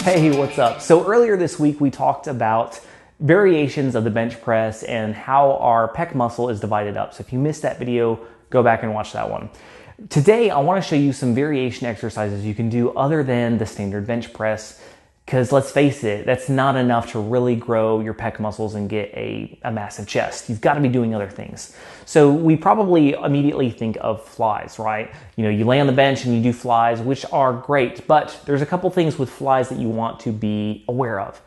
Hey, what's up? So earlier this week we talked about variations of the bench press and how our pec muscle is divided up. So if you missed that video, go back and watch that one. Today I want to show you some variation exercises you can do other than the standard bench press, because let's face it, that's not enough to really grow your pec muscles and get a massive chest. You've got to be doing other things. So we probably immediately think of flies, right? You know, you lay on the bench and you do flies, which are great, but there's a couple things with flies that you want to be aware of.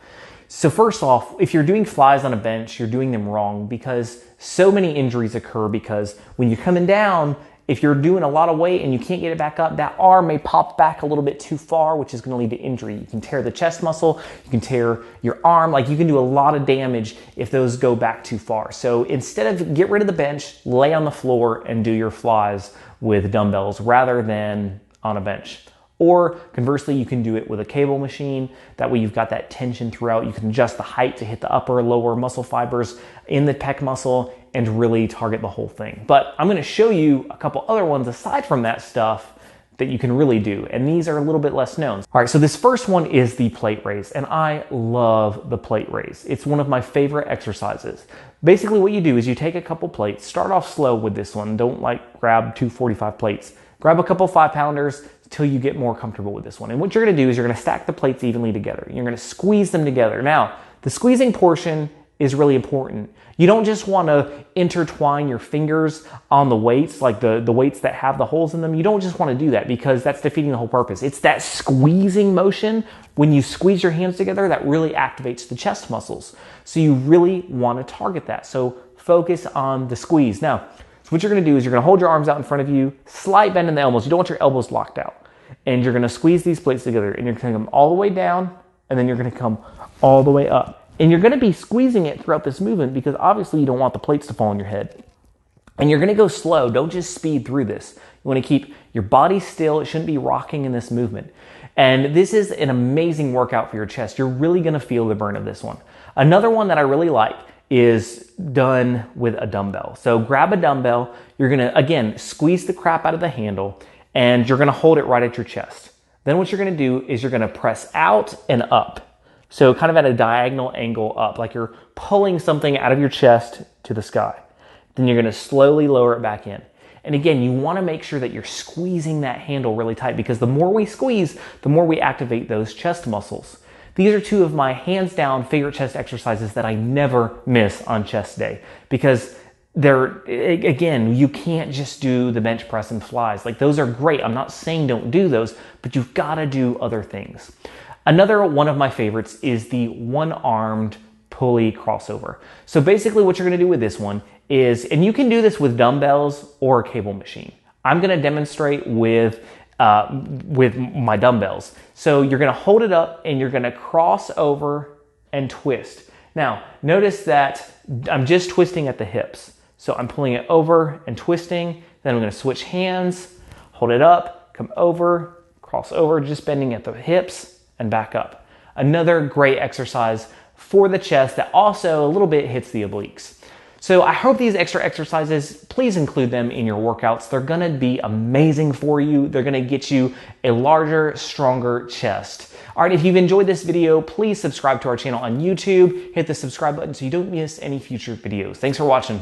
So first off, if you're doing flies on a bench, you're doing them wrong, because so many injuries occur because when you're coming down, if you're doing a lot of weight and you can't get it back up, that arm may pop back a little bit too far, which is going to lead to injury. You can tear the chest muscle, you can tear your arm, like you can do a lot of damage if those go back too far. So instead of get rid of the bench, lay on the floor and do your flies with dumbbells rather than on a bench. Or conversely, you can do it with a cable machine. That way you've got that tension throughout. You can adjust the height to hit the upper or lower muscle fibers in the pec muscle and really target the whole thing. But I'm gonna show you a couple other ones aside from that stuff that you can really do. And these are a little bit less known. All right, so this first one is the plate raise. And I love the plate raise. It's one of my favorite exercises. Basically what you do is you take a couple plates, start off slow with this one. Don't like grab 245 plates. Grab a couple 5-pounders till you get more comfortable with this one. And what you're gonna do is you're gonna stack the plates evenly together. You're gonna squeeze them together. Now, the squeezing portion is really important. You don't just wanna intertwine your fingers on the weights, like the weights that have the holes in them. You don't just wanna do that because that's defeating the whole purpose. It's that squeezing motion, when you squeeze your hands together, that really activates the chest muscles. So you really wanna target that. So focus on the squeeze. Now, what you're gonna do is you're gonna hold your arms out in front of you, slight bend in the elbows. You don't want your elbows locked out. And you're gonna squeeze these plates together and you're gonna come all the way down and then you're gonna come all the way up. And you're gonna be squeezing it throughout this movement because obviously you don't want the plates to fall on your head. And you're gonna go slow, don't just speed through this. You wanna keep your body still, it shouldn't be rocking in this movement. And this is an amazing workout for your chest. You're really gonna feel the burn of this one. Another one that I really like is done with a dumbbell. So grab a dumbbell, you're gonna, again, squeeze the crap out of the handle, and you're gonna hold it right at your chest. Then what you're gonna do is you're gonna press out and up. So kind of at a diagonal angle up, like you're pulling something out of your chest to the sky. Then you're gonna slowly lower it back in. And again, you wanna make sure that you're squeezing that handle really tight, because the more we squeeze, the more we activate those chest muscles. These are two of my hands down favorite chest exercises that I never miss on chest day, because they're, again, you can't just do the bench press and flies. Like, those are great. I'm not saying don't do those, but you've got to do other things. Another one of my favorites is the one-armed pulley crossover. So basically what you're going to do with this one is, and you can do this with dumbbells or a cable machine. I'm going to demonstrate with my dumbbells. So you're gonna hold it up and you're gonna cross over and twist. Now, notice that I'm just twisting at the hips. So I'm pulling it over and twisting, then I'm gonna switch hands, hold it up, come over, cross over, just bending at the hips and back up. Another great exercise for the chest that also a little bit hits the obliques. So I hope these extra exercises, please include them in your workouts. They're gonna be amazing for you. They're gonna get you a larger, stronger chest. All right, if you've enjoyed this video, please subscribe to our channel on YouTube. Hit the subscribe button so you don't miss any future videos. Thanks for watching.